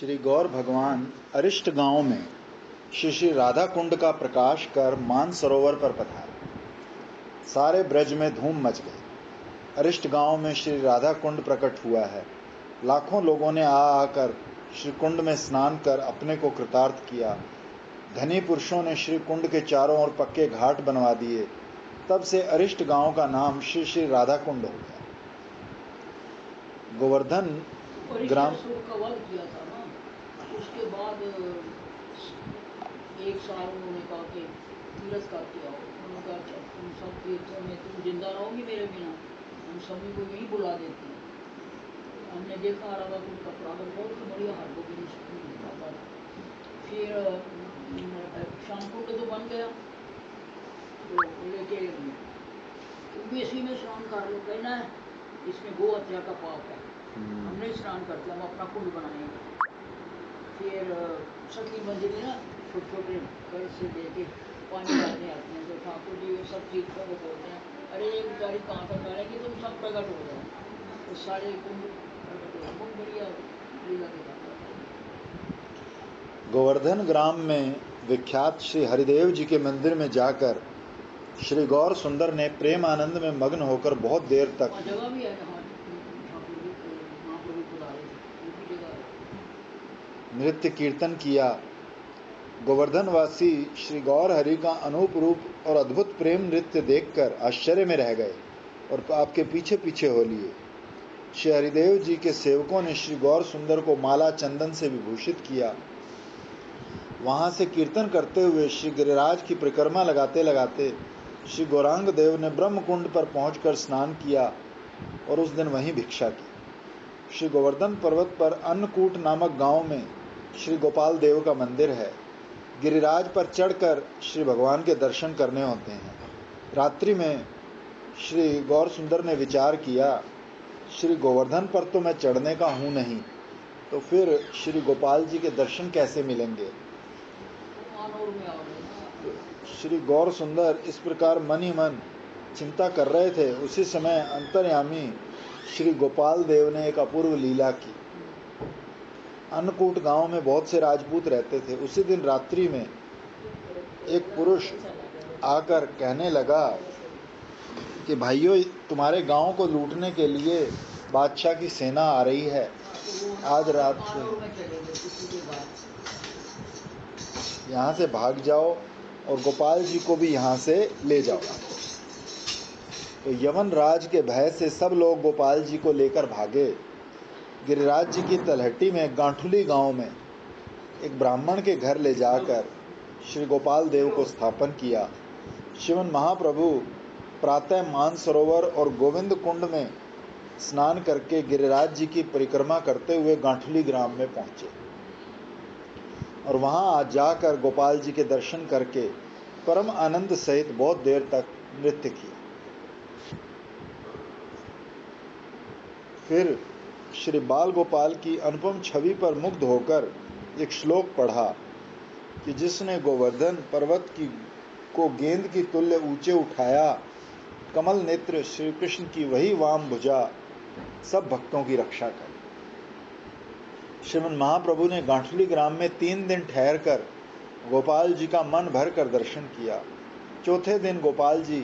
श्री गौर भगवान अरिष्ट गांव में श्री श्री राधा कुंड का प्रकाश कर मानसरोवर पर पधारे। सारे ब्रज में धूम मच गई। अरिष्ट गांव में श्री राधा कुंड प्रकट हुआ है। लाखों लोगों ने आकर श्री कुंड में स्नान कर अपने को कृतार्थ किया। धनी पुरुषों ने श्री कुंड के चारों ओर पक्के घाट बनवा दिए। तब से अरिष्ट गांव का नाम श्री श्री राधा कुंड हो गया। गोवर्धन ग्राम का वध किया था ना, उसके बाद एक साल उन्होंने कहा कि तीरथ का किया। उन्होंने कहा अच्छा तुम सब तीर्थों में तुम जिंदा रहोगी मेरे बिना, हम सभी को यही बुला देते हैं। हमने देखा राधा कुंड का प्रागट बहुत बढ़िया हर को भी आता था। फिर श्याम कुंड तो बन गया, तो लेके तुम भी इसी में स्नान कर लो। कहना है इसमें गो हत्या का पाप है, हम नहीं स्नान करते, हम अपना कुंड बनाएंगे। फिर सखी मंदिर में ना छोटे छोटे घर से लेके पानी डालने आते हैं, तो ठाकुर जी सब तीर्थों को बोलते हैं अरे ये बेचारी कहाँ तक डालेंगे, तुम सब प्रकट हो जाए। तो सारे कुंड प्रकट हो, बहुत बढ़िया लीला दिखाता है। गोवर्धन ग्राम में विख्यात श्री हरिदेव जी के मंदिर में जाकर श्री गौर सुंदर ने प्रेम आनंद में मग्न होकर बहुत देर तक जगह भी है जहाँ ठाकुर जी महाप्रभु बुलाए थे, वो भी जगह है। नृत्य कीर्तन किया। गोवर्धनवासी श्री गौर हरि का अनूप रूप और अद्भुत प्रेम नृत्य देखकर आश्चर्य में रह गए और आपके पीछे पीछे हो लिए। श्री हरिदेव जी के सेवकों ने श्री गौर सुंदर को माला चंदन से विभूषित किया। वहां से कीर्तन करते हुए श्री गिरिराज की परिक्रमा लगाते लगाते श्री गौरांग देव ने ब्रह्म कुंड पर पहुंचकर स्नान किया और उस दिन वहीं भिक्षा की। श्री गोवर्धन पर्वत पर अन्नकूट नामक गांव में श्री गोपाल देव का मंदिर है। गिरिराज पर चढ़कर श्री भगवान के दर्शन करने होते हैं। रात्रि में श्री गौर सुंदर ने विचार किया, श्री गोवर्धन पर तो मैं चढ़ने का हूं नहीं, तो फिर श्री गोपाल जी के दर्शन कैसे मिलेंगे। श्री गौर सुंदर इस प्रकार मन ही मन चिंता कर रहे थे। उसी समय अंतर्यामी श्री गोपाल देव ने एक अपूर्व लीला की। अन्नकूट गांव में बहुत से राजपूत रहते थे। उसी दिन रात्रि में एक पुरुष आकर कहने लगा कि भाइयों, तुम्हारे गांव को लूटने के लिए बादशाह की सेना आ रही है। आज रात यहाँ से भाग जाओ और गोपाल जी को भी यहाँ से ले जाओ। तो यवन राज के भय से सब लोग गोपाल जी को लेकर भागे। गिरिराज जी की तलहटी में गांठुली गांव में एक ब्राह्मण के घर ले जाकर श्री गोपाल देव को स्थापन किया। श्रीमन महाप्रभु प्रातः मानसरोवर और गोविंद कुंड में स्नान करके गिरिराज जी की परिक्रमा करते हुए गांठुली ग्राम में पहुंचे और वहां जाकर गोपाल जी के दर्शन करके परम आनंद सहित बहुत देर तक नृत्य किया। फिर श्री बाल गोपाल की अनुपम छवि पर मुग्ध होकर एक श्लोक पढ़ा कि जिसने गोवर्धन पर्वत को गेंद की तुल्य ऊंचे उठाया, कमल नेत्र श्री कृष्ण की वही वाम भुजा सब भक्तों की रक्षा कर। श्रीमन महाप्रभु ने गांठुली ग्राम में 3 दिन ठहरकर गोपाल जी का मन भर कर दर्शन किया। चौथे दिन गोपाल जी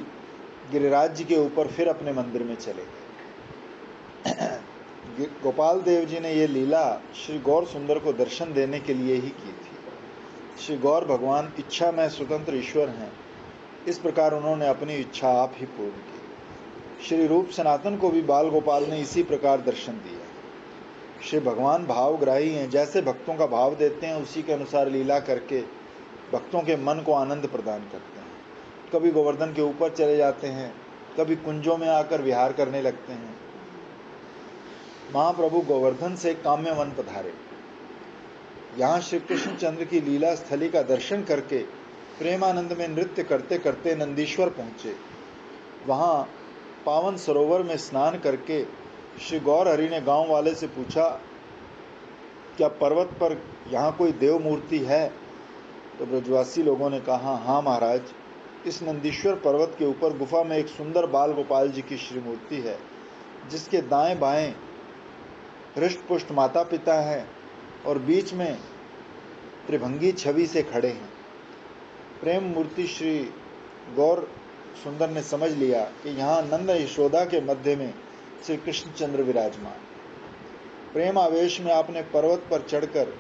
गिरिराज जी के ऊपर फिर अपने मंदिर में चले गए। गोपाल देव जी ने ये लीला श्री गौर सुंदर को दर्शन देने के लिए ही की थी। श्री गौर भगवान इच्छा में स्वतंत्र ईश्वर हैं। इस प्रकार उन्होंने अपनी इच्छा आप ही पूर्ण की। श्री रूप सनातन को भी बाल गोपाल ने इसी प्रकार दर्शन दिया। श्री भगवान भावग्राही हैं। जैसे भक्तों का भाव देते हैं उसी के अनुसार लीला करके भक्तों के मन को आनंद प्रदान करते हैं। कभी गोवर्धन के ऊपर चले जाते हैं, कभी कुंजों में आकर विहार करने लगते हैं। महाप्रभु गोवर्धन से काम्यवन पधारे। यहाँ श्री कृष्णचंद्र की लीला स्थली का दर्शन करके प्रेमानंद में नृत्य करते करते नंदीश्वर पहुंचे। वहां पावन सरोवर में स्नान करके श्री गौर हरि ने गांव वाले से पूछा, क्या पर्वत पर यहाँ कोई देव मूर्ति है? तो ब्रजवासी लोगों ने कहा, हाँ महाराज, इस नंदीश्वर पर्वत के ऊपर गुफा में एक सुंदर बाल गोपाल जी की श्री मूर्ति है, जिसके दाएं बाएं हृष्ट पुष्ट माता पिता हैं और बीच में त्रिभंगी छवि से खड़े हैं। प्रेम मूर्ति श्री गौर सुंदर ने समझ लिया कि यहाँ नंद यशोदा के मध्य में श्री कृष्णचंद्र विराजमान। प्रेम आवेश में आपने पर्वत पर चढ़कर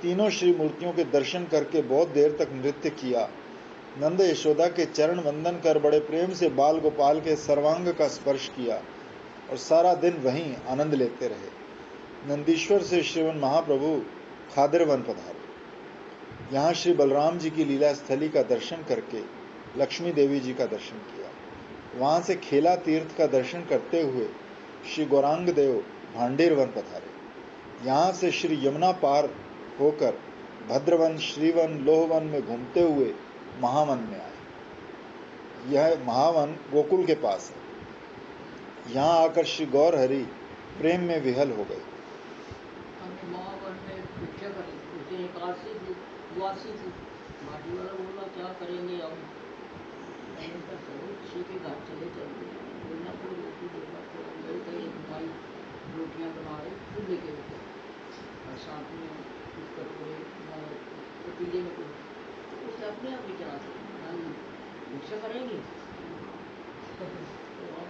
तीनों श्री मूर्तियों के दर्शन करके बहुत देर तक नृत्य किया। नंद यशोदा के चरण वंदन कर बड़े प्रेम से बाल गोपाल के सर्वांग का स्पर्श किया और सारा दिन वहीं आनंद लेते रहे। नंदीश्वर से श्रीमन महाप्रभु खादरवन पधारे। यहाँ श्री बलराम जी की लीला स्थली का दर्शन करके लक्ष्मी देवी जी का दर्शन किया। वहां से खेला तीर्थ का दर्शन करते हुए श्री गौरांग देव भांडेरवन पधारे। यहाँ से श्री यमुना पार होकर भद्रवन, श्रीवन, लोहवन में घूमते हुए महावन में आए। यह महावन गोकुल के पास है। यहाँ आकर श्री गौर हरि प्रेम में विहल हो गए। हमने महावन में भिक्षा करी, उसने एकादशी थी, द्वादशी थी। भाटी वाला बोला क्या करेंगे अब? मैंने कहा चलो किसी के घर चले चलते हैं, बोलना कोई रोटी देगा। तो गए थे, एक भाई रोटियाँ बना रहे चूल्हे के ऊपर और साथ में कुछ कटोरे पतीले में कुछ, तो उसने अपने आप ही चला भिक्षा करेंगे। तो अब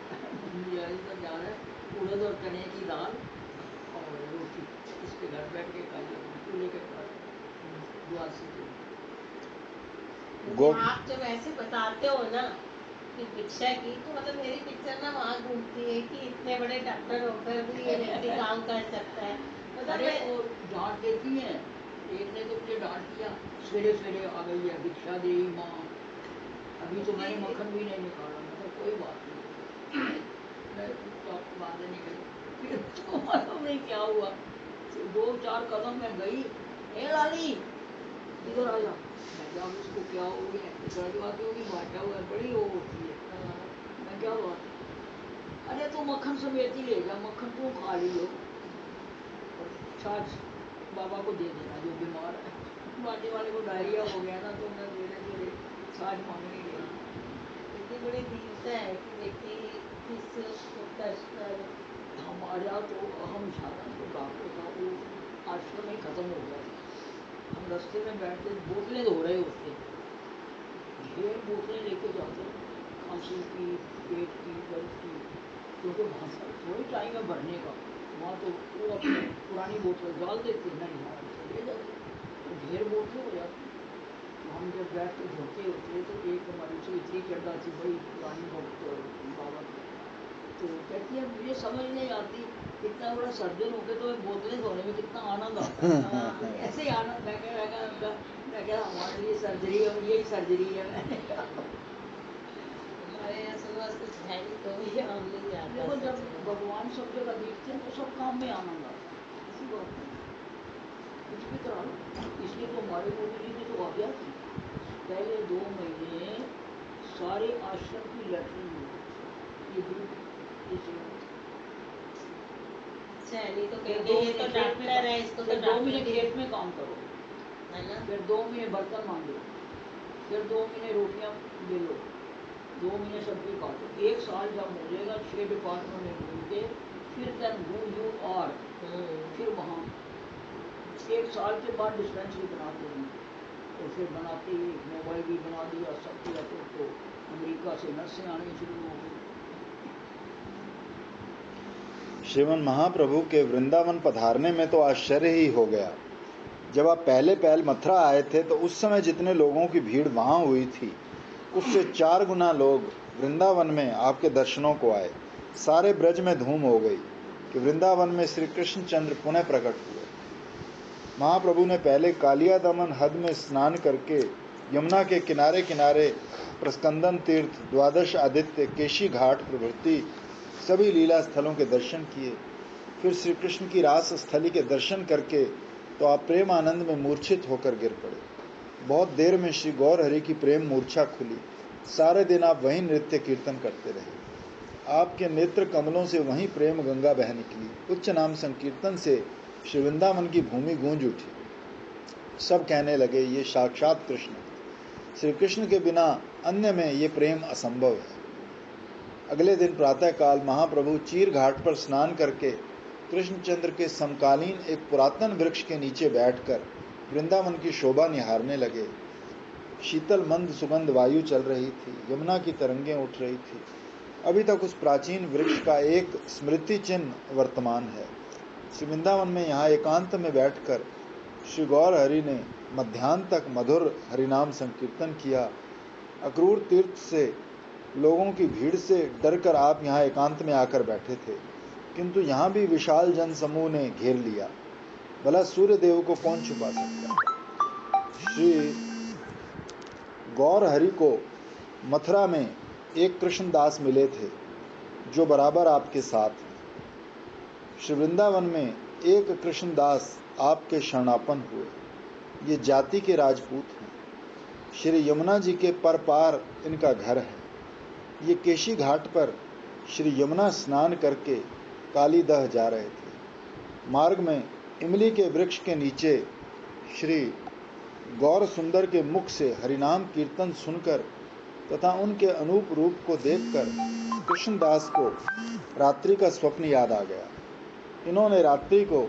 जा रहा है उड़द और चने की दाल और रोटी, इसके घर बैठ के खाइए चूल्हे के पास द्वादशी के। आप जब ऐसे बताते हो ना कि भिक्षा की, तो मतलब मेरी पिक्चर ना वहाँ घूमती है कि इतने बड़े डॉक्टर होकर भी ये व्यक्ति काम कर सकता है। मतलब वो डांट देती है। एक ने तो मुझे डांट दिया, सवेरे सवेरे आ गई है भिक्षा दे माँ। अभी तो मैंने मक्खन भी नहीं निकाला, मतलब कोई बात नहीं। मैं चुपचाप बांधे निकली। फिर तो मालूम नहीं क्या हुआ, 2-4 कदम में गई, ए लाली इधर आ जा। मैं क्या उसको क्या हो गया, इधर होगी भाषा हुआ बड़ी वो होती है। मैं क्या बात, अरे तो मक्खन समेत ही ले जा, मक्खन क्यों खा ली हो? और छाछ बाबा को दे देना जो बीमार है। बाटी वाले को डायरिया हो गया ना, तो मैं धीरे धीरे छाछ मांगने गई। इतनी बड़ी दीनता है कि व्यक्ति किस कष्ट हमारा तो हम झारखंड को डॉक्टर था, वो आश्रम में खत्म हो गया। हम रास्ते में बैठते, बोतलें धो रहे होते, ढेर बोतलें लेके जाते, खांसी की, पेट की, दर्द की, क्योंकि वहाँ पर थोड़ी टाइम है भरने का। वहाँ तो वो अपनी पुरानी बोतल डाल देते, नहीं वहाँ ले जाते, तो ढेर बोतलें हो जाती। हम जब बैठ के धोते होते तो एक हमारी से इतनी चढ़ थी भाई पुरानी बाबा की, तो कहती है मुझे समझ नहीं आती कितना बड़ा सर्जन हो गया तो बोतलें धोने में कितना आनंद आता है। ऐसे ही आनंद मैं क्या हमारे लिए सर्जरी है, यही सर्जरी है। मैंने हमारे यहाँ सुबह कुछ है नहीं तो भी हम नहीं जाते। देखो जब भगवान सब जगह दिखते हैं तो सब काम में आनंद आता है, ऐसी बात नहीं, कुछ भी करा लो। इसलिए तो हमारे मोदी जी ने तो आज्ञा की, पहले 2 महीने सारे आश्रम की लैट्रिन ये ग्रुप नहीं तो फिर कहेंगे ये तो डॉक्टर है, इसको तो 2 महीने खेत में काम करो, है ना। फिर 2 महीने बर्तन मांजो, फिर 2 महीने रोटियां बेलो, 2 महीने सब्जी काटो। 1 साल जब हो जाएगा 6 डिपार्टमेंट में घूम के, फिर देन हु यू आर, फिर वहाँ 1 साल के बाद डिस्पेंसरी बना देंगे। तो फिर बनाते ही मोबाइल भी बना दिया, सब किया। तो अमेरिका से नर्सें आनी शुरू हो गई। श्रीमन महाप्रभु के वृंदावन पधारने में तो आश्चर्य ही हो गया। जब आप पहले पहल मथुरा आए थे तो उस समय जितने लोगों की भीड़ वहां हुई थी, उससे 4 गुना लोग वृंदावन में आपके दर्शनों को आए। सारे ब्रज में धूम हो गई कि वृंदावन में श्री कृष्णचंद्र पुनः प्रकट हुए। महाप्रभु ने पहले कालिया दमन हद में स्नान करके यमुना के किनारे किनारे प्रस्कंदन तीर्थ, द्वादश आदित्य, केशी घाट प्रभृति सभी लीला स्थलों के दर्शन किए। फिर श्री कृष्ण की रास स्थली के दर्शन करके तो आप प्रेम आनंद में मूर्छित होकर गिर पड़े। बहुत देर में श्री गौर हरि की प्रेम मूर्छा खुली। सारे दिन आप वहीं नृत्य कीर्तन करते रहे। आपके नेत्र कमलों से वहीं प्रेम गंगा बह निकली। उच्च नाम संकीर्तन से श्री वृंदावन की भूमि गूंज उठी। सब कहने लगे ये साक्षात कृष्ण। श्री कृष्ण के बिना अन्य में ये प्रेम असंभव है। अगले दिन प्रातःकाल महाप्रभु चीर घाट पर स्नान करके कृष्णचंद्र के समकालीन एक पुरातन वृक्ष के नीचे बैठकर वृंदावन की शोभा निहारने लगे। शीतल मंद सुगंध वायु चल रही थी, यमुना की तरंगें उठ रही थी। अभी तक उस प्राचीन वृक्ष का एक स्मृति चिन्ह वर्तमान है। श्री वृंदावन में यहाँ एकांत में बैठकर श्री गौर हरि ने मध्याह्न तक मधुर हरिनाम संकीर्तन किया। अक्रूर तीर्थ से लोगों की भीड़ से डरकर आप यहाँ एकांत में आकर बैठे थे, किंतु यहाँ भी विशाल जन समूह ने घेर लिया। भला सूर्य देव को कौन छुपा सकता। श्री गौर हरि को मथुरा में एक कृष्णदास मिले थे जो बराबर आपके साथ हैं। श्री वृंदावन में एक कृष्णदास आपके शरणापन्न हुए। ये जाति के राजपूत हैं। श्री यमुना जी के पर पार इनका घर है। ये केशी घाट पर श्री यमुना स्नान करके कालीदह जा रहे थे। मार्ग में इमली के वृक्ष के नीचे श्री गौर सुंदर के मुख से हरिनाम कीर्तन सुनकर तथा उनके अनूप रूप को देखकर कृष्णदास को रात्रि का स्वप्न याद आ गया। इन्होंने रात्रि को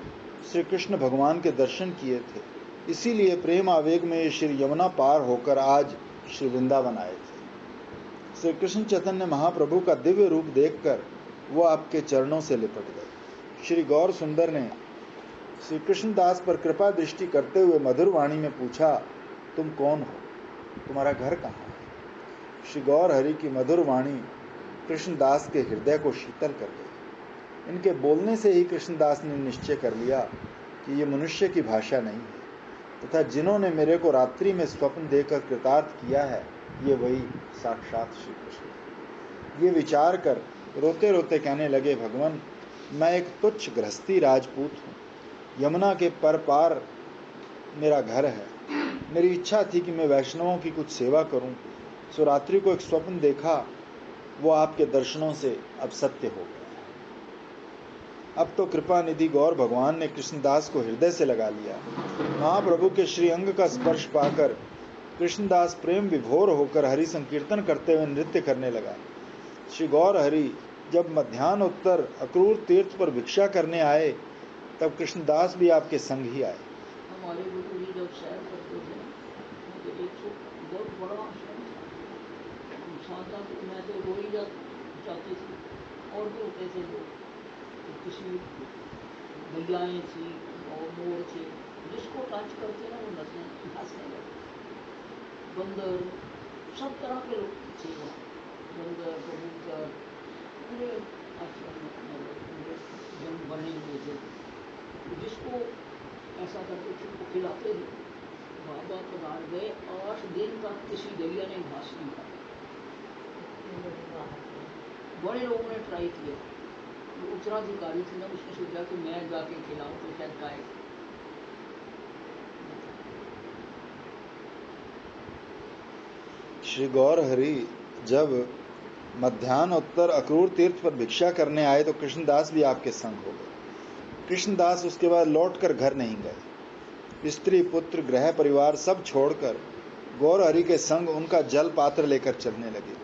श्री कृष्ण भगवान के दर्शन किए थे, इसीलिए प्रेम आवेग में ये श्री यमुना पार होकर आज श्री वृंदावन आए थे। श्री कृष्ण चैतन्य महाप्रभु का दिव्य रूप देखकर वो आपके चरणों से लिपट गए। श्री गौर सुंदर ने श्री कृष्णदास पर कृपा दृष्टि करते हुए मधुर वाणी में पूछा, तुम कौन हो, तुम्हारा घर कहाँ है। श्री गौर हरि की मधुर वाणी कृष्णदास के हृदय को शीतल कर गई। इनके बोलने से ही कृष्णदास ने निश्चय कर लिया कि ये मनुष्य की भाषा नहीं है, तथा जिन्होंने मेरे को रात्रि में स्वप्न देकर कृतार्थ किया है, ये वही साक्षात श्री कृष्ण। ये विचार कर रोते रोते कहने लगे, भगवान, मैं एक तुच्छ गृहस्थी राजपूत हूँ। यमुना के पर पार मेरा घर है। मेरी इच्छा थी कि मैं वैष्णवों की कुछ सेवा करूं, सो रात्रि को एक स्वप्न देखा, वो आपके दर्शनों से अब सत्य हो गया। अब तो कृपा निधि गौर भगवान ने कृष्णदास को हृदय से लगा लिया। महाप्रभु के श्री अंग का स्पर्श पाकर कृष्णदास प्रेम विभोर होकर हरि संकीर्तन करते हुए नृत्य करने लगा। श्री गौर हरि जब मध्याह्न उत्तर अक्रूर तीर्थ पर भिक्षा करने आए, तब कृष्णदास भी आपके संग ही आए। हमारे गुरु जी जब सैर करते थे, तो एक बहुत बड़ा आश्रम था। मैं तो रो ही जाती थी, और भी होते थे लोग, तो किसी गैयाएँ थी और मोर थे, जिसको टच करते ना वो हंसने लगे। बंदर, सब तरह के लोग थे वहाँ, बंदर, कबूतर, पूरे आश्रम में जन्म बने हुए थे। जिसको ऐसा करके उसको खिलाते थे। बाबा पधार गए, 8 दिन तक किसी गैया ने घास नहीं खाया। बड़े लोगों ने ट्राई किया। वो उत्तराधिकारी थी ना, उसने सोचा कि मैं जाके खिलाऊं तो शायद खाए। श्री गौर हरि जब मध्याह्न उत्तर अक्रूर तीर्थ पर भिक्षा करने आए तो कृष्णदास भी आपके संग हो गए। कृष्णदास उसके बाद लौटकर घर नहीं गए। स्त्री पुत्र गृह परिवार सब छोड़कर गौर हरि के संग उनका जल पात्र लेकर चलने लगे।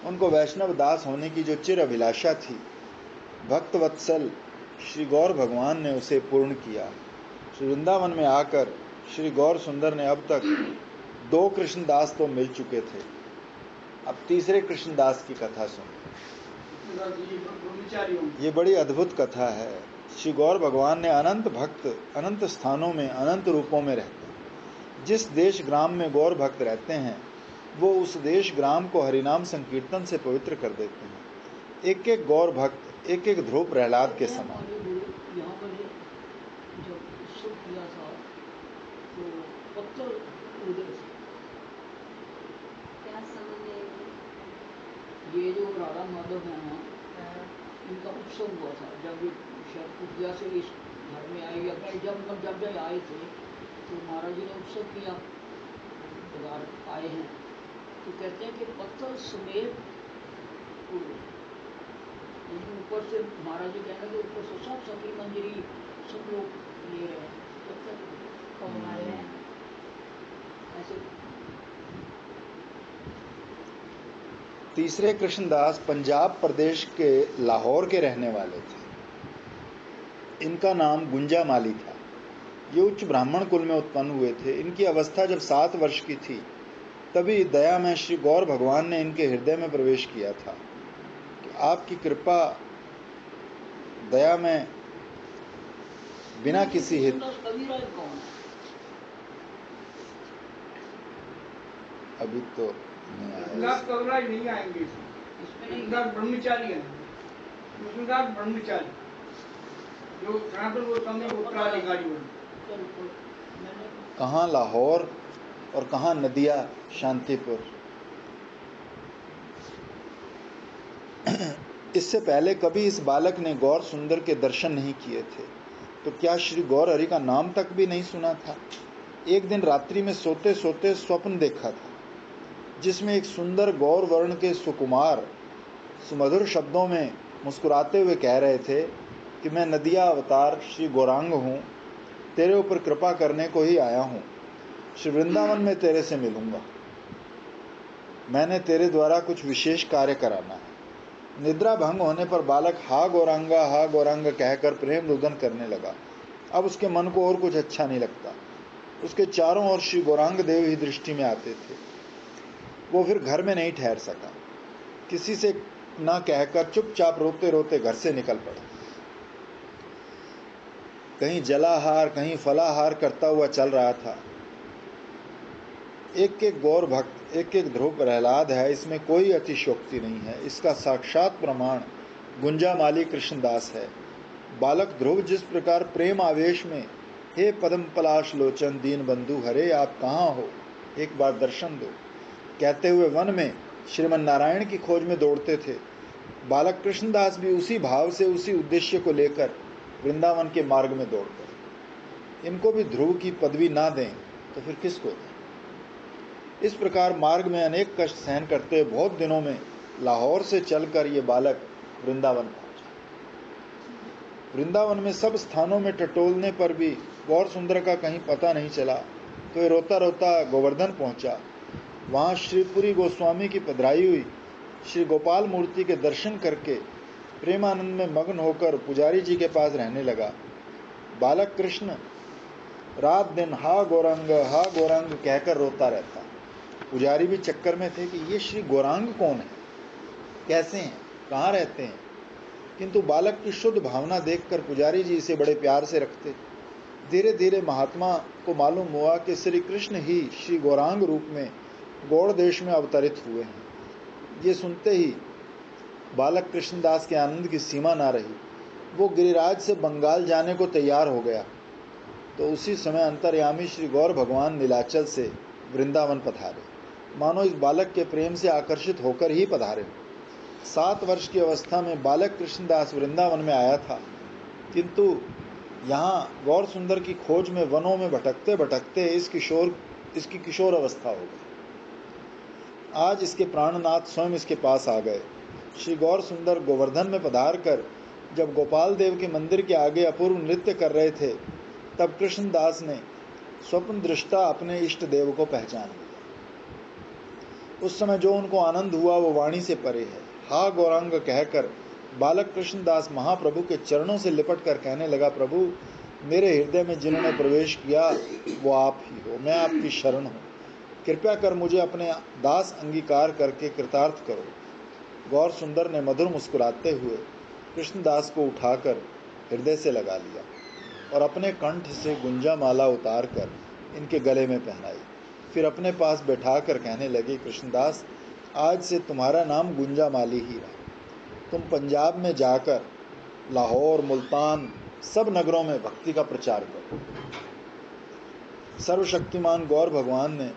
उनको वैष्णव दास होने की जो चिर अभिलाषा थी, भक्त वत्सल श्री गौर भगवान ने उसे पूर्ण किया। श्री वृंदावन में आकर श्री गौर सुंदर ने अब तक 2 कृष्णदास तो मिल चुके थे, अब तीसरे कृष्णदास की कथा सुन। ये बड़ी अद्भुत कथा है। श्री गौर भगवान ने अनंत भक्त अनंत स्थानों में अनंत रूपों में रहते हैं। जिस देश ग्राम में गौर भक्त रहते हैं, वो उस देश ग्राम को हरिनाम संकीर्तन से पवित्र कर देते हैं। एक एक गौर भक्त एक एक ध्रुव प्रहलाद के समान। यहाँ पर जब उत्सव किया था तो पत्थर उधर से क्या समझ ये जो राधा माधव है ना, इनका उत्सव हुआ था। जब ये शायद कुटिया से इस घर में आए, जब आए थे तो महाराज जी ने उत्सव किया, आए हैं तो कहते हैं कि पत्थर समेत ऊपर से महाराज जी कहने के ऊपर से सब सखी मंजरी सब लोग ले रहे हैं ऐसे। तीसरे कृष्णदास पंजाब प्रदेश के लाहौर के रहने वाले थे। इनका नाम गुंजामाली था। ये उच्च ब्राह्मण कुल में उत्पन्न हुए थे। इनकी अवस्था जब 7 वर्ष की थी तभी दया में श्री गौर भगवान ने इनके हृदय में प्रवेश किया था कि आपकी कृपा दया में बिना किसी हित कबीराज कौन है? अभी तो नहीं आया। कृष्णदास कविराज नहीं आएंगे इसमें, इसमें नहीं। कृष्णदास ब्रह्मचारी हैं। कृष्णदास ब्रह्मचारी जो सनातन गोस्वामी के उत्तराधिकारी बने। कहाँ लाहौर और कहाँ नदिया शांतिपुर। इससे पहले कभी इस बालक ने गौर सुंदर के दर्शन नहीं किए थे, तो क्या श्री गौर हरि का नाम तक भी नहीं सुना था। एक दिन रात्रि में सोते सोते स्वप्न देखा था जिसमें एक सुंदर गौर वर्ण के सुकुमार सुमधुर शब्दों में मुस्कुराते हुए कह रहे थे कि मैं नदिया अवतार श्री गौरांग हूँ, तेरे ऊपर कृपा करने को ही आया हूँ। श्री वृंदावन में तेरे से मिलूंगा। मैंने तेरे द्वारा कुछ विशेष कार्य कराना है। निद्रा भंग होने पर बालक हा गौरांग कहकर प्रेम रुदन करने लगा। अब उसके मन को और कुछ अच्छा नहीं लगता। उसके चारों ओर श्री गौरांग देव ही दृष्टि में आते थे। वो फिर घर में नहीं ठहर सका। किसी से ना कहकर चुपचाप रोते रोते घर से निकल पड़ा। कहीं जलाहार कहीं फलाहार करता हुआ चल रहा था। एक एक गौर भक्त एक एक ध्रुव प्रहलाद है, इसमें कोई अतिशयोक्ति नहीं है। इसका साक्षात प्रमाण गुंजामाली कृष्णदास है। बालक ध्रुव जिस प्रकार प्रेम आवेश में हे पद्म पलाश लोचन दीन बंधु हरे आप कहाँ हो, एक बार दर्शन दो कहते हुए वन में श्रीमन नारायण की खोज में दौड़ते थे, बालक कृष्णदास भी उसी भाव से उसी उद्देश्य को लेकर वृंदावन के मार्ग में दौड़ पड़े। इनको भी ध्रुव की पदवी ना दें तो फिर किसको दें। इस प्रकार मार्ग में अनेक कष्ट सहन करते बहुत दिनों में लाहौर से चलकर ये बालक वृंदावन पहुंचा। वृंदावन में सब स्थानों में टटोलने पर भी गौर सुंदर का कहीं पता नहीं चला, तो ये रोता रोता गोवर्धन पहुंचा। वहां श्रीपुरी गोस्वामी की पधराई हुई श्री गोपाल मूर्ति के दर्शन करके प्रेमानंद में मग्न होकर पुजारी जी के पास रहने लगा। बालक कृष्ण रात दिन हा गौरांग कहकर रोता रहता। पुजारी भी चक्कर में थे कि ये श्री गौरांग कौन है, कैसे हैं, कहाँ रहते हैं। किंतु बालक की शुद्ध भावना देखकर पुजारी जी इसे बड़े प्यार से रखते। धीरे धीरे महात्मा को मालूम हुआ कि श्री कृष्ण ही श्री गौरांग रूप में गौड़ देश में अवतरित हुए हैं। ये सुनते ही बालक कृष्णदास के आनंद की सीमा ना रही। वो गिरिराज से बंगाल जाने को तैयार हो गया, तो उसी समय अंतर्यामी श्री गौर भगवान नीलाचल से वृंदावन पधारे। मानो इस बालक के प्रेम से आकर्षित होकर ही पधारे। 7 वर्ष की अवस्था में बालक कृष्णदास वृंदावन में आया था, किंतु यहाँ गौर सुंदर की खोज में वनों में भटकते भटकते इसकी किशोर अवस्था हो गई। आज इसके प्राणनाथ स्वयं इसके पास आ गए। श्री गौर सुंदर गोवर्धन में पधार कर जब गोपाल देव के मंदिर के आगे अपूर्व नृत्य कर रहे थे, तब कृष्णदास ने स्वप्न दृष्टा अपने इष्ट देव को पहचान लिया। उस समय जो उनको आनंद हुआ वो वाणी से परे है। हा गौरांग कहकर बालक कृष्णदास महाप्रभु के चरणों से लिपट कर कहने लगा, प्रभु मेरे हृदय में जिन्होंने प्रवेश किया वो आप ही हो, मैं आपकी शरण हूँ। कृपया कर मुझे अपने दास अंगीकार करके कृतार्थ करो। गौर सुंदर ने मधुर मुस्कुराते हुए कृष्णदास को उठाकर हृदय से लगा लिया और अपने कंठ से गुंजा माला उतार कर इनके गले में पहनाई। फिर अपने पास बैठा कर कहने लगे, कृष्णदास आज से तुम्हारा नाम गुंजामाली ही रहा। तुम पंजाब में जाकर लाहौर मुल्तान सब नगरों में भक्ति का प्रचार करो। सर्वशक्तिमान गौर भगवान ने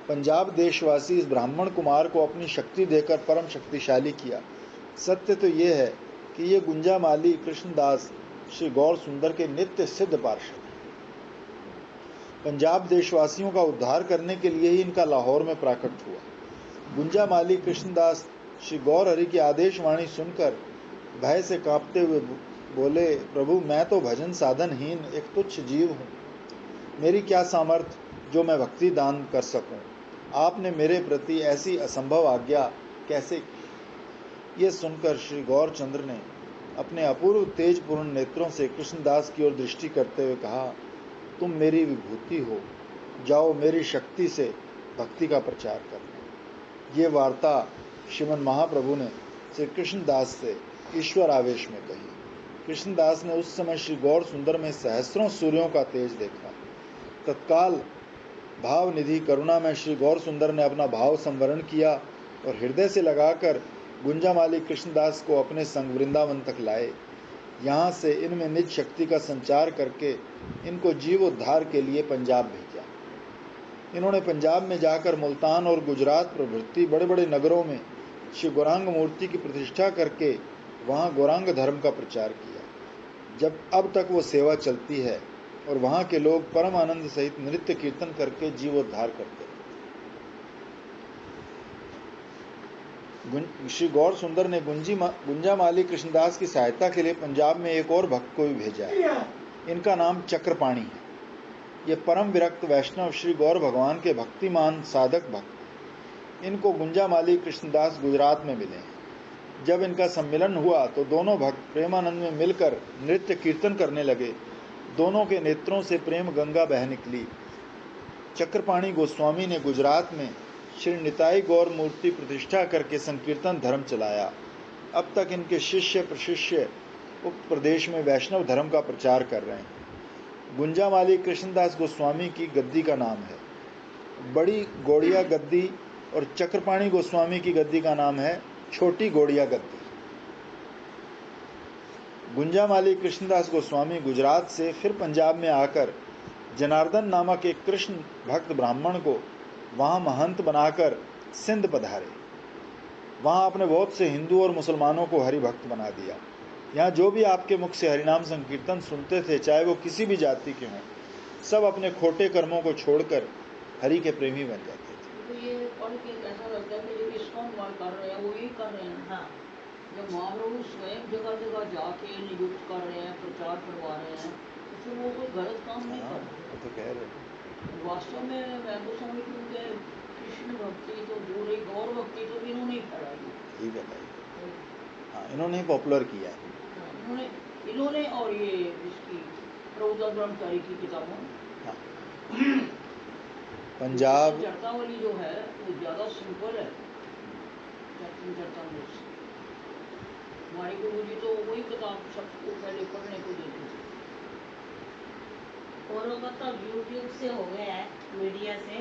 पंजाब देशवासी इस ब्राह्मण कुमार को अपनी शक्ति देकर परम शक्तिशाली किया। सत्य तो ये है कि ये गुंजामाली कृष्णदास श्री गौर सुंदर के नित्य सिद्ध पार्षद हैं। पंजाब देशवासियों का उद्धार करने के लिए ही इनका लाहौर में प्राकट हुआ। गुंजामाली कृष्णदास श्री गौर हरि की आदेश वाणी सुनकर भय से कांपते हुए बोले, प्रभु मैं तो भजन साधनहीन एक तुच्छ जीव हूँ। मेरी क्या सामर्थ्य जो मैं भक्ति दान कर सकूं। आपने मेरे प्रति ऐसी असंभव आज्ञा कैसे की। ये सुनकर श्री गौरचंद्र ने अपने अपूर्व तेजपूर्ण नेत्रों से कृष्णदास की ओर दृष्टि करते हुए कहा, तुम मेरी विभूति हो, जाओ मेरी शक्ति से भक्ति का प्रचार करना। ये वार्ता श्रीमन महाप्रभु ने श्री कृष्णदास से ईश्वर आवेश में कही। कृष्णदास ने उस समय श्री गौर सुंदर में सहस्रों सूर्यों का तेज देखा। तत्काल भाव निधि करुणा में श्री गौर सुंदर ने अपना भाव संवरण किया और हृदय से लगाकर गुंजामाली कृष्णदास को अपने संग वृंदावन तक लाए। यहाँ से इनमें निज शक्ति का संचार करके इनको जीवोद्धार के लिए पंजाब भेजा। इन्होंने पंजाब में जाकर मुल्तान और गुजरात प्रभृति बड़े बड़े नगरों में श्री गौरांग मूर्ति की प्रतिष्ठा करके वहाँ गौरांग धर्म का प्रचार किया। जब अब तक वो सेवा चलती है और वहाँ के लोग परम आनंद सहित नृत्य कीर्तन करके जीवोद्धार करते हैं। श्री गौर सुंदर ने गुंजामाली कृष्णदास की सहायता के लिए पंजाब में एक और भक्त को भी भेजा है। इनका नाम चक्रपाणी है। ये परम विरक्त वैष्णव श्री गौर भगवान के भक्तिमान साधक भक्त। इनको गुंजामाली कृष्णदास गुजरात में मिले हैं। जब इनका सम्मिलन हुआ तो दोनों भक्त प्रेमानंद में मिलकर नृत्य कीर्तन करने लगे। दोनों के नेत्रों से प्रेम गंगा बह निकली। चक्रपाणी गोस्वामी ने गुजरात में श्री निताई गौर मूर्ति प्रतिष्ठा करके संकीर्तन धर्म चलाया। अब तक इनके शिष्य प्रशिष्य उक्त प्रदेश में वैष्णव धर्म का प्रचार कर रहे हैं। गुंजामाली कृष्णदास गोस्वामी की गद्दी का नाम है बड़ी गौड़िया गद्दी और चक्रपाणी गोस्वामी की गद्दी का नाम है छोटी गौड़िया गद्दी। गुंजामाली कृष्णदास गोस्वामी गुजरात से फिर पंजाब में आकर जनार्दन नामक एक कृष्ण भक्त ब्राह्मण को वहाँ महंत बनाकर सिंध पधारे। वहाँ आपने बहुत से हिंदू और मुसलमानों को हरि भक्त बना दिया। यहाँ जो भी आपके मुख से हरिनाम संकीर्तन सुनते थे, चाहे वो किसी भी जाति के हों, सब अपने खोटे कर्मों को छोड़कर हरि के प्रेमी बन जाते थे। तो ये पढ़ के ऐसा लगता है कि जो इस्कॉन वाले कर रहे हैं वो यही कर रहे हैं। हाँ, जब महाप्रभु स्वयं जगह जगह जाके नियुक्त कर रहे हैं, प्रचार करवा रहे हैं, तो वो कोई गलत काम नहीं कर रहे। वो तो कह रहे वास्तव में मैं तो समझती हूँ कि कृष्ण भक्ति तो दूर ही, गौर भक्ति तो इन्होंने ही फैलाई। ठीक है। हाँ, इन्होंने पॉपुलर किया है। इन्होंने और ये इसकी प्रभुदास ब्रह्मचारी की किताबों हाँ। पंजाब चर्चावली जो है वो ज़्यादा सिंपल है। चर्चावली हमारे गुरु जी तो वही किताब सबको पहले पढ़ने को देते थे। औरों का तो यूट्यूब से हो गया है, मीडिया से,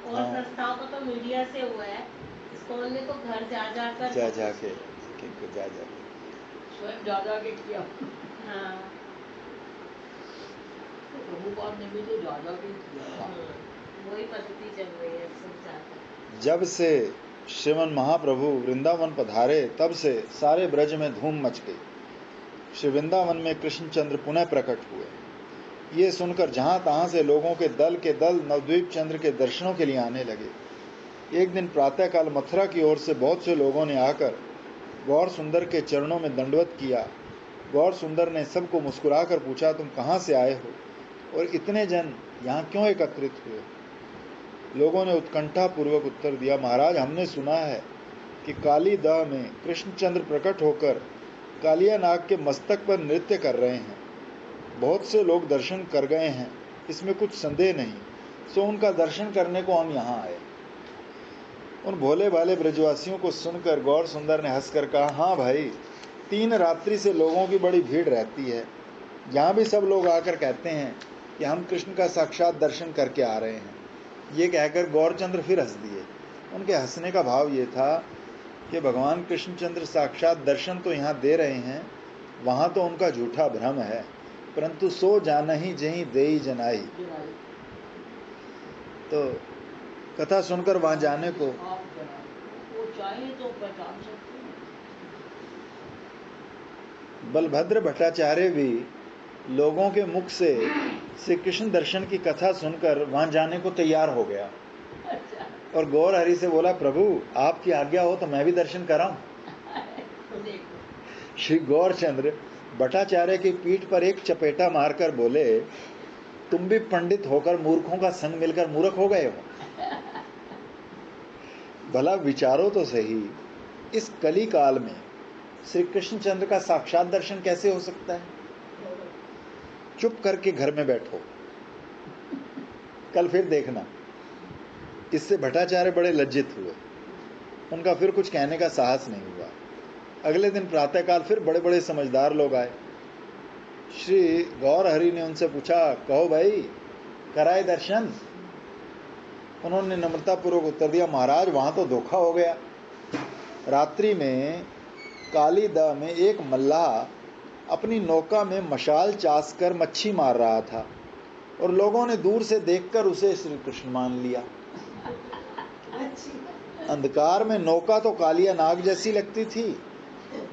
और हाँ। संस्थाओं का तो मीडिया से हुआ है। इस्कॉन ने तो घर जा जाकर जाके स्वयं जा के किया। हाँ, तो प्रभुपाद ने भी तो जा के किया। हाँ। वही पद्धति चल रही है सब जाकर। जब से श्रीमन महाप्रभु वृंदावन पधारे तब से सारे ब्रज में धूम मच गई। श्री वृंदावन में कृष्णचंद्र पुनः प्रकट हुए। ये सुनकर जहां तहां से लोगों के दल नवद्वीप चंद्र के दर्शनों के लिए आने लगे। एक दिन प्रातःकाल मथुरा की ओर से बहुत से लोगों ने आकर गौर सुंदर के चरणों में दंडवत किया। गौर सुंदर ने सबको मुस्कुराकर पूछा, तुम कहाँ से आए हो और इतने जन यहाँ क्यों एकत्रित हुए? लोगों ने उत्कंठा पूर्वक उत्तर दिया, महाराज, हमने सुना है कि काली दह में कृष्णचंद्र प्रकट होकर कालिया नाग के मस्तक पर नृत्य कर रहे हैं। बहुत से लोग दर्शन कर गए हैं, इसमें कुछ संदेह नहीं, सो उनका दर्शन करने को हम यहाँ आए। उन भोले भाले ब्रजवासियों को सुनकर गौर सुंदर ने हंसकर कहा, हाँ भाई, 3 रात्रि से लोगों की बड़ी भीड़ रहती है। यहाँ भी सब लोग आकर कहते हैं कि हम कृष्ण का साक्षात दर्शन करके आ रहे हैं। ये कहकर गौरचंद्र फिर हंस दिए। उनके हंसने का भाव ये था कि भगवान कृष्णचंद्र साक्षात दर्शन तो यहाँ दे रहे हैं, वहाँ तो उनका झूठा भ्रम है, परंतु सो जानहि जहीं देई जनाई। तो कथा सुनकर वहाँ जाने को वो चाहे तो पहचान सकते हैं। बलभद्र भट्टाचार्य भी लोगों के मुख से श्री कृष्ण दर्शन की कथा सुनकर वहां जाने को तैयार हो गया और गौर हरि से बोला, प्रभु आपकी आज्ञा हो तो मैं भी दर्शन कराऊं। श्री गौरचंद्र भट्टाचार्य की पीठ पर एक चपेटा मारकर बोले, तुम भी पंडित होकर मूर्खों का संग मिलकर मूर्ख हो गए हो। भला विचारो तो सही, इस कली काल में श्री कृष्ण चंद्र का साक्षात दर्शन कैसे हो सकता है? चुप करके घर में बैठो, कल फिर देखना। इससे भट्टाचार्य बड़े लज्जित हुए, उनका फिर कुछ कहने का साहस नहीं हुआ। अगले दिन प्रातःकाल फिर बड़े बड़े समझदार लोग आए। श्री गौर हरि ने उनसे पूछा, कहो भाई, कराए दर्शन? उन्होंने नम्रतापूर्वक उत्तर दिया, महाराज वहां तो धोखा हो गया। रात्रि में कालीदा में एक मल्लाह अपनी नौका में मशाल चास कर मच्छी मार रहा था और लोगों ने दूर से देखकर उसे श्री कृष्ण मान लिया। अंधकार में नौका तो कालिया नाग जैसी लगती थी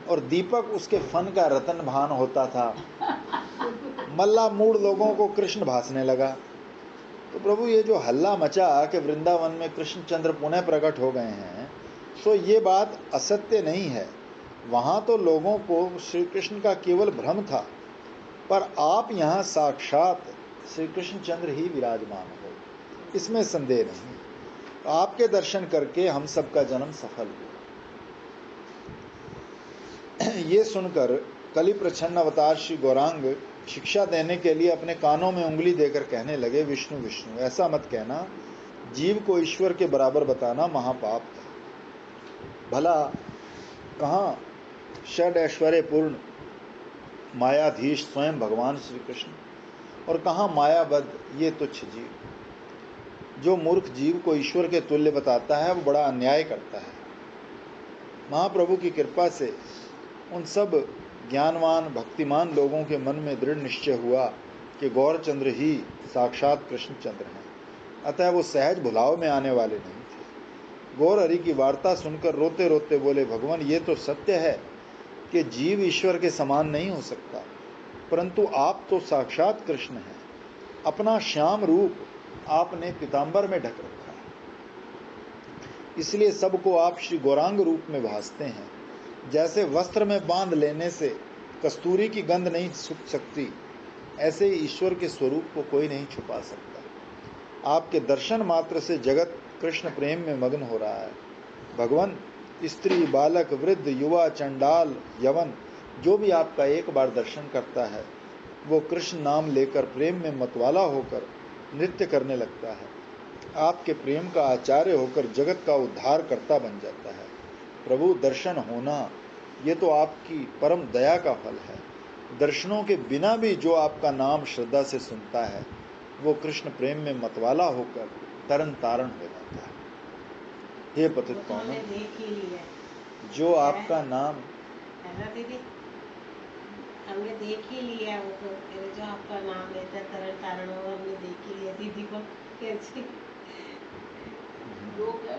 और दीपक उसके फन का रतन भान होता था। मल्ला मूढ़ लोगों को कृष्ण भासने लगा। तो प्रभु, ये जो हल्ला मचा कि वृंदावन में कृष्णचंद्र पुनः प्रकट हो गए हैं, सो ये बात असत्य नहीं है। वहां तो लोगों को श्री कृष्ण का केवल भ्रम था, पर आप यहाँ साक्षात श्री कृष्णचंद्र ही विराजमान हो, इसमें संदेह नहीं। आपके दर्शन करके हम सबका जन्म सफल हुआ। ये सुनकर कलि प्रच्छन्न अवतार श्री गौरांग शिक्षा देने के लिए अपने कानों में उंगली देकर कहने लगे, विष्णु विष्णु, ऐसा मत कहना। जीव को ईश्वर के बराबर बताना महापाप है। भला कहाँ षड ऐश्वर्य पूर्ण मायाधीश स्वयं भगवान श्री कृष्ण, और कहाँ मायाबद्ध ये तुच्छ जीव। जो मूर्ख जीव को ईश्वर के तुल्य बताता है वो बड़ा अन्याय करता है। महाप्रभु की कृपा से उन सब ज्ञानवान भक्तिमान लोगों के मन में दृढ़ निश्चय हुआ कि गौरचंद्र ही साक्षात कृष्णचंद्र हैं, अतः वो सहज भुलाव में आने वाले नहीं थे। गौर हरि की वार्ता सुनकर रोते रोते बोले, भगवान, ये तो सत्य है कि जीव ईश्वर के समान नहीं हो सकता, परंतु आप तो साक्षात कृष्ण हैं। अपना श्याम रूप आपने पीतांबर में ढक रखा है, इसलिए सबको आप श्री गौरांग रूप में भासते हैं। जैसे वस्त्र में बांध लेने से कस्तूरी की गंध नहीं सूख सकती, ऐसे ही ईश्वर के स्वरूप को कोई नहीं छुपा सकता। आपके दर्शन मात्र से जगत कृष्ण प्रेम में मग्न हो रहा है। भगवान, स्त्री, बालक, वृद्ध, युवा, चंडाल, यवन, जो भी आपका एक बार दर्शन करता है वो कृष्ण नाम लेकर प्रेम में मतवाला होकर नृत्य करने लगता है। आपके प्रेम का आचार्य होकर जगत का उद्धार करता बन जाता है। प्रभु, दर्शन होना ये तो आपकी परम दया का फल है। दर्शनों के बिना भी जो आपका नाम श्रद्धा से सुनता है वो कृष्ण प्रेम में मतवाला होकर तरन तारण हो जाता है। हे पतित पावन, जो आपका नाम, है ना दीदी, हमने देख ही लिया वो तो, जो आपका नाम लेता है तरन तारण हो, हमने देख ही लिया दीदी को कैसे। जो क्या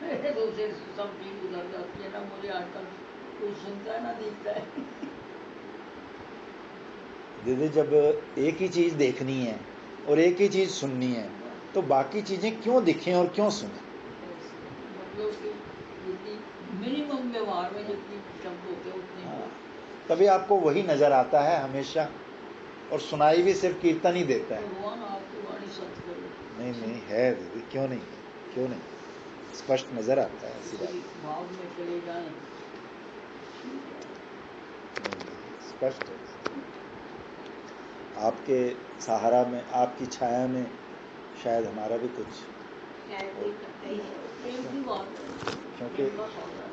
मेरे तो से सब चीज उधर जाती है ना, मुझे आजकल कोई सुनता है ना देखता है। दीदी, जब एक ही चीज देखनी है और एक ही चीज सुननी है तो बाकी चीजें क्यों दिखें और क्यों सुने? मतलब कि जितनी मिनिमम व्यवहार में जितनी शब्द होते हैं उतने तभी आपको वही नजर आता है हमेशा, और सुनाई भी सिर्फ कीर्तन ही देता है। भगवान आपकी वाणी सत्य करे। नहीं है दीदी, क्यों नहीं, क्यों नहीं, स्पष्ट नजर आता है ऐसी बात। भाव में चले जाएं, स्पष्ट है। आपके सहारा में, आपकी छाया में शायद हमारा भी कुछ,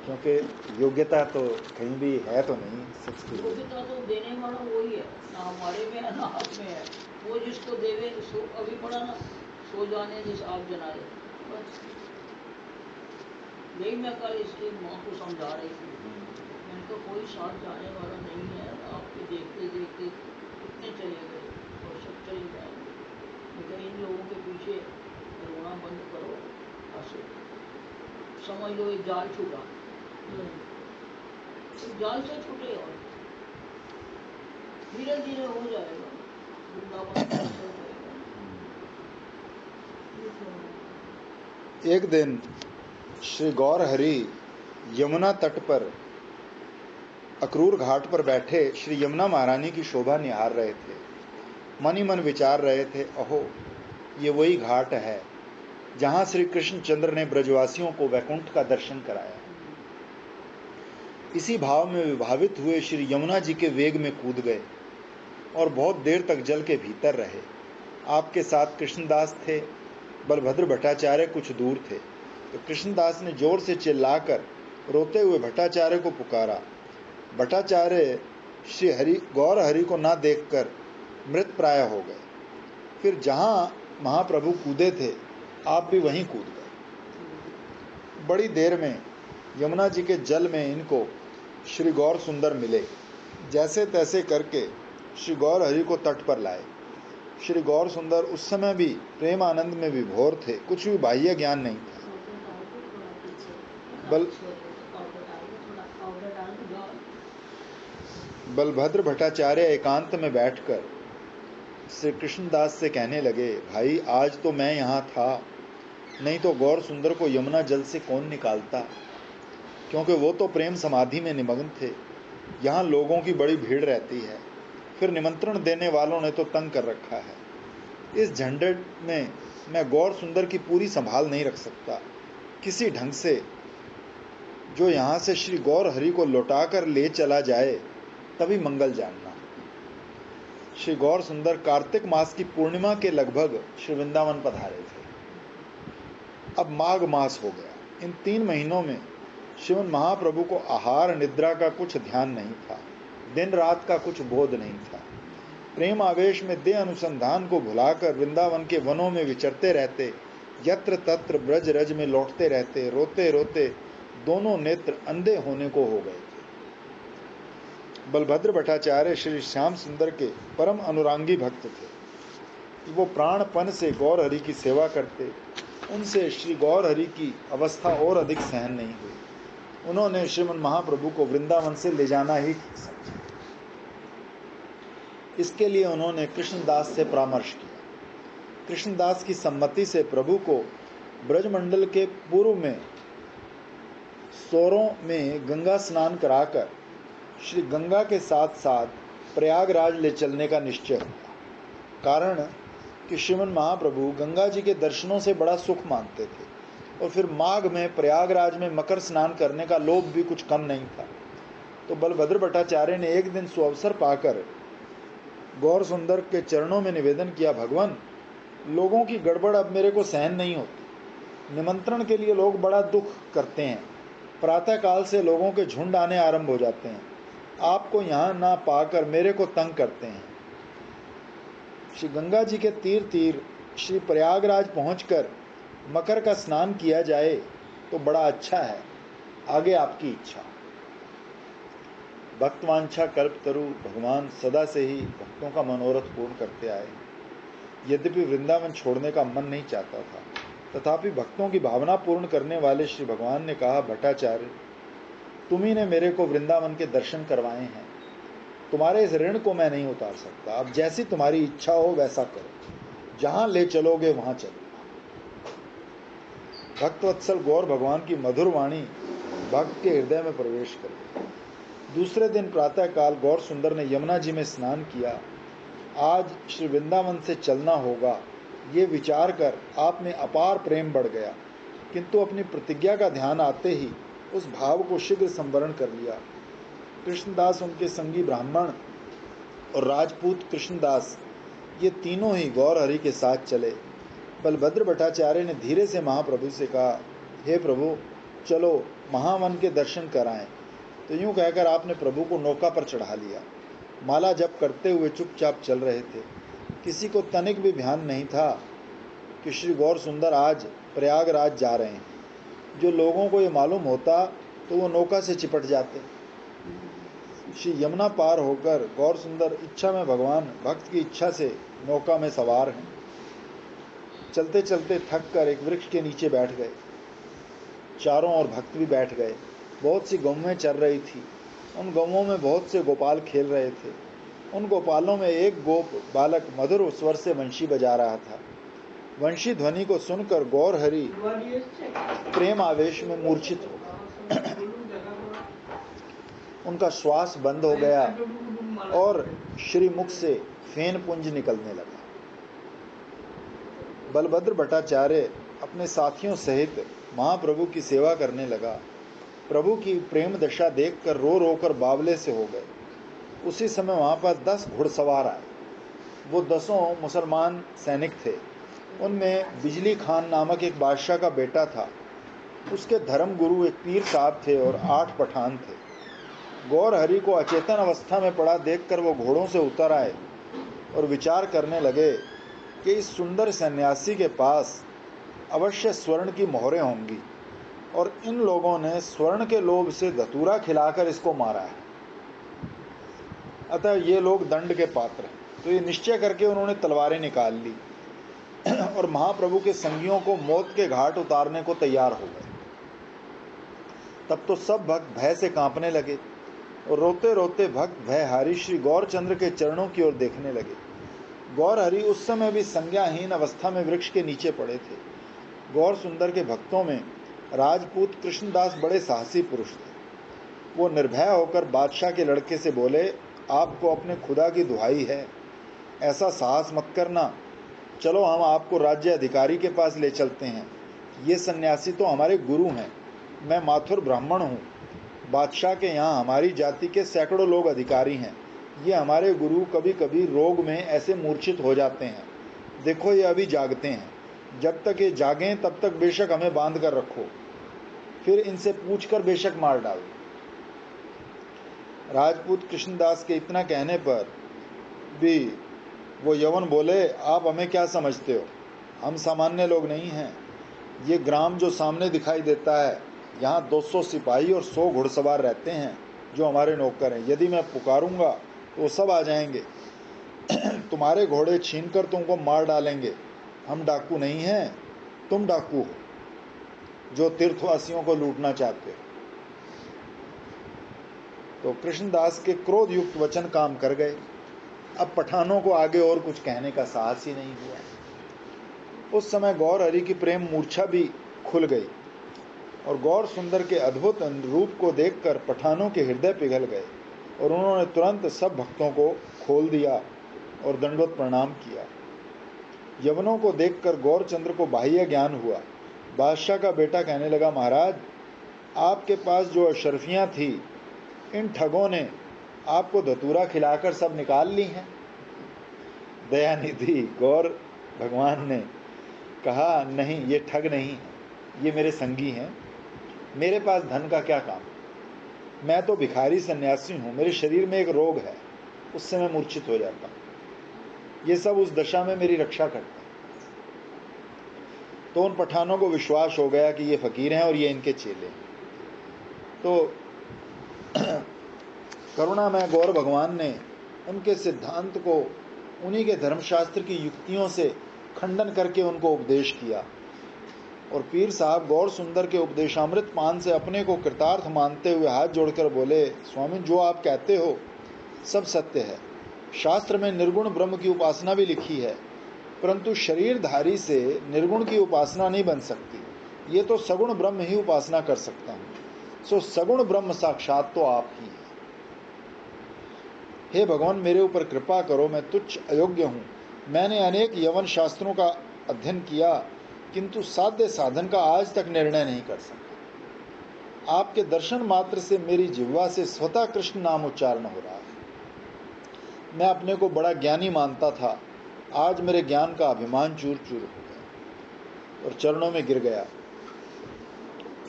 क्योंकि योग्यता तो कहीं भी है तो नहीं। योग्यता तो देने वाला वही है, ना हमारे में है ना आप में है। वो जिसको देवे सो, अभी पड़ा ना, सो जाने जिस आप जनाए। बस यही मैं कल इसकी माँ को समझा रही थी। मैंने तो कोई साथ जाने वाला नहीं है, आपके देखते देखते कितने चले गए और सब चले जाएंगे। लेकिन इन लोगों के पीछे रोना बंद करो, हंसो। समझ लो एक जाल छूटा, एक जाल से छूटे और धीरे धीरे हो जाएगा, वृंदावन हो जाएगा। एक दिन श्री गौर हरि यमुना तट पर अक्रूर घाट पर बैठे श्री यमुना महारानी की शोभा निहार रहे थे। मन ही मन विचार रहे थे, अहो, ये वही घाट है जहां श्री कृष्ण चंद्र ने ब्रजवासियों को वैकुंठ का दर्शन कराया। इसी भाव में विभावित हुए श्री यमुना जी के वेग में कूद गए और बहुत देर तक जल के भीतर रहे। आपके साथ कृष्णदास थे, बलभद्र भट्टाचार्य कुछ दूर थे। तो कृष्णदास ने जोर से चिल्लाकर रोते हुए भट्टाचार्य को पुकारा। भट्टाचार्य श्री हरि गौर हरि को ना देखकर मृत प्राय हो गए। फिर जहां महाप्रभु कूदे थे, आप भी वहीं कूद गए। बड़ी देर में यमुना जी के जल में इनको श्री गौर सुंदर मिले। जैसे तैसे करके श्री गौर हरि को तट पर लाए। श्री गौर सुंदर उस समय भी प्रेम आनंद में विभोर थे, कुछ भी बाह्य ज्ञान नहीं था। बलभद्र भट्टाचार्य एकांत में बैठकर श्री कृष्णदास से कहने लगे, भाई आज तो मैं यहाँ था, नहीं तो गौर सुंदर को यमुना जल से कौन निकालता, क्योंकि वो तो प्रेम समाधि में निमग्न थे। यहाँ लोगों की बड़ी भीड़ रहती है, फिर निमंत्रण देने वालों ने तो तंग कर रखा है। इस झंझट में मैं गौर सुंदर की पूरी संभाल नहीं रख सकता। किसी ढंग से जो यहाँ से श्री गौर हरि को लौटा कर ले चला जाए, तभी मंगल जानना। श्री गौर सुंदर कार्तिक मास की पूर्णिमा के लगभग श्री वृंदावन पधारे थे। अब माघ मास हो गया। इन 3 महीनों में श्रीमन महाप्रभु को आहार निद्रा का कुछ ध्यान नहीं था, दिन रात का कुछ बोध नहीं था। प्रेम आवेश में देह अनुसंधान को भुलाकर वृंदावन के वनों में विचरते रहते, यत्र तत्र ब्रज रज में लौटते रहते। रोते रोते दोनों नेत्र अंधे होने को हो गए थे। बलभद्र भट्टाचार्य श्री श्याम सुंदर के परम अनुरांगी भक्त थे। वो प्राणपन से गौर हरि की सेवा करते। उनसे श्री गौर हरि की अवस्था और अधिक सहन नहीं हुई। उन्होंने श्रीमन महाप्रभु को वृंदावन से ले जाना ही समझा। इसके लिए उन्होंने कृष्णदास से परामर्श किया। कृष्णदास की सम्मति से प्रभु को ब्रजमंडल के पूर्व में सोरों में गंगा स्नान कराकर श्री गंगा के साथ साथ प्रयागराज ले चलने का निश्चय हुआ। कारण कि श्रीमन महाप्रभु गंगा जी के दर्शनों से बड़ा सुख मानते थे और फिर माघ में प्रयागराज में मकर स्नान करने का लोभ भी कुछ कम नहीं था। तो बलभद्र भट्टाचार्य ने एक दिन सुअवसर पाकर गौर सुंदर के चरणों में निवेदन किया, भगवान, लोगों की गड़बड़ अब मेरे को सहन नहीं होती। निमंत्रण के लिए लोग बड़ा दुख करते हैं। प्रातःकाल से लोगों के झुंड आने आरंभ हो जाते हैं। आपको यहाँ ना पाकर मेरे को तंग करते हैं। श्री गंगा जी के तीर तीर श्री प्रयागराज पहुंचकर मकर का स्नान किया जाए तो बड़ा अच्छा है। आगे आपकी इच्छा। भक्तवांछा कल्पतरु भगवान सदा से ही भक्तों का मनोरथ पूर्ण करते आए। यद्यपि वृंदावन छोड़ने का मन नहीं चाहता था, तथापि भक्तों की भावना पूर्ण करने वाले श्री भगवान ने कहा, भट्टाचार्य, तुम्ही ने मेरे को वृंदावन के दर्शन करवाए हैं। तुम्हारे इस ऋण को मैं नहीं उतार सकता। अब जैसी तुम्हारी इच्छा हो वैसा करो। जहां ले चलोगे वहां चलो। भक्तवत्सल गौर भगवान की मधुर वाणी भक्त के हृदय में प्रवेश कर गई। दूसरे दिन प्रातःकाल गौर सुंदर ने यमुना जी में स्नान किया। आज श्री वृंदावन से चलना होगा, ये विचार कर आप में अपार प्रेम बढ़ गया, किंतु अपनी प्रतिज्ञा का ध्यान आते ही उस भाव को शीघ्र संवरण कर लिया। कृष्णदास, उनके संगी ब्राह्मण और राजपूत कृष्णदास, ये तीनों ही गौर हरि के साथ चले। बलभद्र भट्टाचार्य ने धीरे से महाप्रभु से कहा, हे प्रभु, चलो महावन के दर्शन कराएं। तो यूं कहकर आपने प्रभु को नौका पर चढ़ा लिया। माला जप करते हुए चुपचाप चल रहे थे। किसी को तनिक भी ध्यान नहीं था कि श्री गौर सुंदर आज प्रयागराज जा रहे हैं। जो लोगों को ये मालूम होता तो वो नौका से चिपट जाते। श्री यमुना पार होकर गौर सुंदर इच्छा में भगवान भक्त की इच्छा से नौका में सवार हैं। चलते चलते थक कर एक वृक्ष के नीचे बैठ गए। चारों ओर भक्त भी बैठ गए। बहुत सी गौएं चर रही थी। उन गौओं में बहुत से गोपाल खेल रहे थे। उन गोपालों में एक गोप बालक मधुर स्वर से वंशी बजा रहा था। वंशी ध्वनि को सुनकर गौर हरि प्रेम आवेश में मूर्छित हो गए। उनका श्वास बंद हो गया और श्रीमुख से फेन पुंज निकलने लगा। बलभद्र भट्टाचार्य अपने साथियों सहित महाप्रभु की सेवा करने लगा। प्रभु की प्रेम दशा देखकर रो रो कर बावले से हो गए। उसी समय वहाँ पर 10 घुड़सवार आए। वो 10 मुसलमान सैनिक थे। उनमें बिजली खान नामक एक बादशाह का बेटा था। उसके धर्म गुरु एक पीर साहब थे और 8 पठान थे। गौर हरि को अचेतन अवस्था में पड़ा देखकर वो घोड़ों से उतर आए और विचार करने लगे कि इस सुंदर सन्यासी के पास अवश्य स्वर्ण की मोहरें होंगी और इन लोगों ने स्वर्ण के लोभ से धतूरा खिलाकर इसको मारा है, अतः ये लोग दंड के पात्र हैं। तो ये निश्चय करके उन्होंने तलवारें निकाल ली और महाप्रभु के संगियों को मौत के घाट उतारने को तैयार हो गए। तब तो सब भक्त भय से कांपने लगे और रोते रोते भक्त भयहारी श्री गौरचंद्र के चरणों की ओर देखने लगे। गौर हरि उस समय भी संज्ञाहीन अवस्था में वृक्ष के नीचे पड़े थे। गौर सुंदर के भक्तों में राजपूत कृष्णदास बड़े साहसी पुरुष थे। वो निर्भय होकर बादशाह के लड़के से बोले, आपको अपने खुदा की दुहाई है, ऐसा साहस मत करना। चलो हम आपको राज्य अधिकारी के पास ले चलते हैं। ये सन्यासी तो हमारे गुरु हैं। मैं माथुर ब्राह्मण हूँ। बादशाह के यहाँ हमारी जाति के सैकड़ों लोग अधिकारी हैं। ये हमारे गुरु कभी कभी रोग में ऐसे मूर्छित हो जाते हैं। देखो ये अभी जागते हैं। जब तक ये जागें तब तक बेशक हमें बांध कर रखो, फिर इनसे पूछकर बेशक मार डालो। राजपूत कृष्णदास के इतना कहने पर भी वो यवन बोले, आप हमें क्या समझते हो? हम सामान्य लोग नहीं हैं। ये ग्राम जो सामने दिखाई देता है, यहाँ 200 सिपाही और 100 घुड़सवार रहते हैं जो हमारे नौकर हैं। यदि मैं पुकारूंगा तो वो सब आ जाएंगे, तुम्हारे घोड़े छीनकर तुमको मार डालेंगे। हम डाकू नहीं हैं, तुम डाकू हो जो तीर्थवासियों को लूटना चाहते हो। तो कृष्णदास के क्रोध युक्त वचन काम कर गए। अब पठानों को आगे और कुछ कहने का साहस ही नहीं हुआ। उस समय गौर हरि की प्रेम मूर्छा भी खुल गई और गौर सुंदर के अद्भुत रूप को देखकर पठानों के हृदय पिघल गए और उन्होंने तुरंत सब भक्तों को खोल दिया और दंडवत प्रणाम किया। यवनों को देखकर गौरचंद्र को बाह्य ज्ञान हुआ। बादशाह का बेटा कहने लगा, महाराज आपके पास जो अशरफियां थी, इन ठगों ने आपको धतूरा खिलाकर सब निकाल ली हैं। दयानिधि गौर भगवान ने कहा, नहीं ये ठग नहीं है, ये मेरे संगी हैं। मेरे पास धन का क्या काम? मैं तो भिखारी सन्यासी हूँ। मेरे शरीर में एक रोग है, उससे मैं मूर्छित हो जाता हूँ। ये सब उस दशा में मेरी रक्षा करते हैं। तो उन पठानों को विश्वास हो गया कि ये फकीर हैं और ये इनके चेले हैं। तो करुणामय गौर भगवान ने उनके सिद्धांत को उन्हीं के धर्मशास्त्र की युक्तियों से खंडन करके उनको उपदेश किया। और पीर साहब गौर सुंदर के उपदेशामृत पान से अपने को कृतार्थ मानते हुए हाथ जोड़कर बोले, स्वामी जो आप कहते हो सब सत्य है। शास्त्र में निर्गुण ब्रह्म की उपासना भी लिखी है, परंतु शरीरधारी से निर्गुण की उपासना नहीं बन सकती। ये तो सगुण ब्रह्म ही उपासना कर सकता है। सो सगुण ब्रह्म साक्षात तो आप ही हैं। हे भगवान मेरे ऊपर कृपा करो, मैं तुच्छ अयोग्य हूँ। मैंने अनेक यवन शास्त्रों का अध्ययन किया, किंतु साध्य साधन का आज तक निर्णय नहीं कर सका। आपके दर्शन मात्र से मेरी जिह्वा से स्वतः कृष्ण नाम उच्चारण हो रहा है। मैं अपने को बड़ा ज्ञानी मानता था, आज मेरे ज्ञान का अभिमान चूर चूर हो गया और चरणों में गिर गया।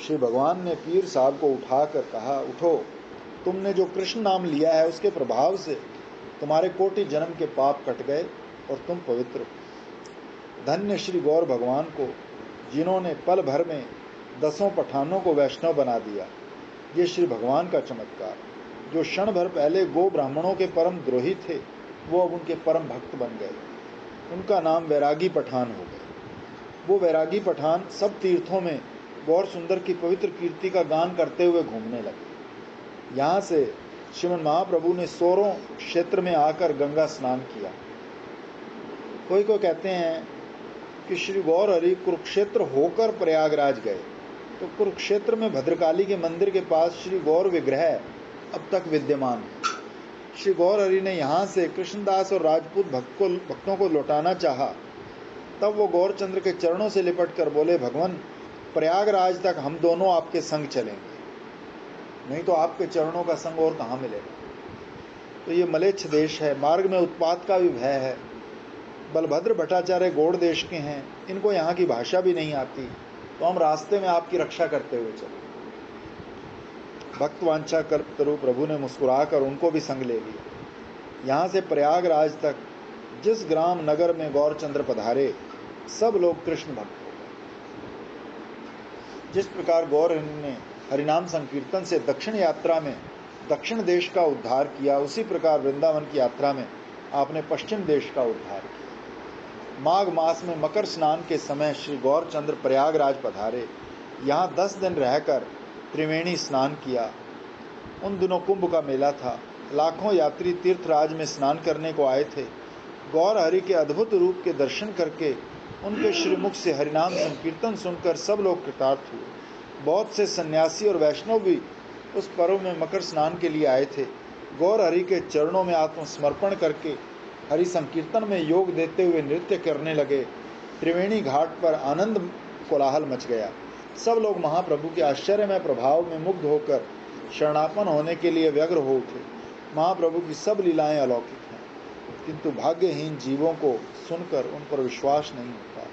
श्री भगवान ने पीर साहब को उठाकर कहा, उठो, तुमने जो कृष्ण नाम लिया है उसके प्रभाव से तुम्हारे कोटि जन्म के पाप कट गए और तुम पवित्र हो। धन्य श्री गौर भगवान को, जिन्होंने पल भर में 10 पठानों को वैष्णव बना दिया। ये श्री भगवान का चमत्कार। जो क्षण भर पहले गो ब्राह्मणों के परम द्रोही थे, वो अब उनके परम भक्त बन गए। उनका नाम वैरागी पठान हो गए। वो वैरागी पठान सब तीर्थों में गौर सुंदर की पवित्र कीर्ति का गान करते हुए घूमने लगे। यहाँ से श्रीमन महाप्रभु ने सोरों क्षेत्र में आकर गंगा स्नान किया। कोई को कहते हैं कि श्री गौर हरि कुरुक्षेत्र होकर प्रयागराज गए, तो कुरुक्षेत्र में भद्रकाली के मंदिर के पास श्री गौर विग्रह अब तक विद्यमान है। श्री गौर हरि ने यहाँ से कृष्णदास और राजपूत भक्तों को लौटाना चाहा। तब वो गौरचंद्र के चरणों से लिपट कर बोले, भगवान प्रयागराज तक हम दोनों आपके संग चलेंगे। नहीं तो आपके चरणों का संग और कहाँ मिलेगा। तो ये मलेच्छ देश है, मार्ग में उत्पात का भी भय है। बलभद्र भट्टाचार्य गौड़ देश के हैं, इनको यहाँ की भाषा भी नहीं आती, तो हम रास्ते में आपकी रक्षा करते हुए चले। भक्तवांछा कल्पतरु प्रभु ने मुस्कुराकर उनको भी संग ले लिया। यहाँ से प्रयागराज तक जिस ग्राम नगर में गौरचंद्र पधारे, सब लोग कृष्ण भक्त हो गए। जिस प्रकार गौर ने हरिनाम संकीर्तन से दक्षिण यात्रा में दक्षिण देश का उद्धार किया, उसी प्रकार वृंदावन की यात्रा में आपने पश्चिम देश का उद्धार किया। माघ मास में मकर स्नान के समय श्री गौरचंद्र प्रयागराज पधारे। यहाँ 10 दिन रहकर त्रिवेणी स्नान किया। उन दिनों कुंभ का मेला था, लाखों यात्री तीर्थराज में स्नान करने को आए थे। गौर हरि के अद्भुत रूप के दर्शन करके, उनके श्रीमुख से हरिनाम संकीर्तन सुनकर सब लोग कृतार्थ हुए। बहुत से सन्यासी और वैष्णव भी उस पर्व में मकर स्नान के लिए आए थे। गौर हरि के चरणों में आत्मसमर्पण करके हरि संकीर्तन में योग देते हुए नृत्य करने लगे। त्रिवेणी घाट पर आनंद कोलाहल मच गया। सब लोग महाप्रभु के आश्चर्यमय प्रभाव में मुग्ध होकर शरणापन होने के लिए व्यग्र हो उठे। महाप्रभु की सब लीलाएं अलौकिक हैं, किंतु भाग्यहीन जीवों को सुनकर उन पर विश्वास नहीं होता।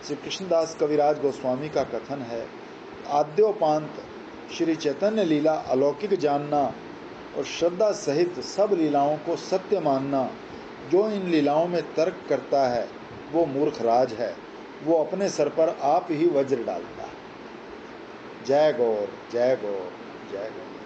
श्री कृष्णदास कविराज गोस्वामी का कथन है, आद्योपांत श्री चैतन्य लीला अलौकिक जानना और श्रद्धा सहित सब लीलाओं को सत्य मानना। जो इन लीलाओं में तर्क करता है वो मूर्ख राज है, वो अपने सर पर आप ही वज्र डालता है। जय गौर, जय गौर, जय गौर।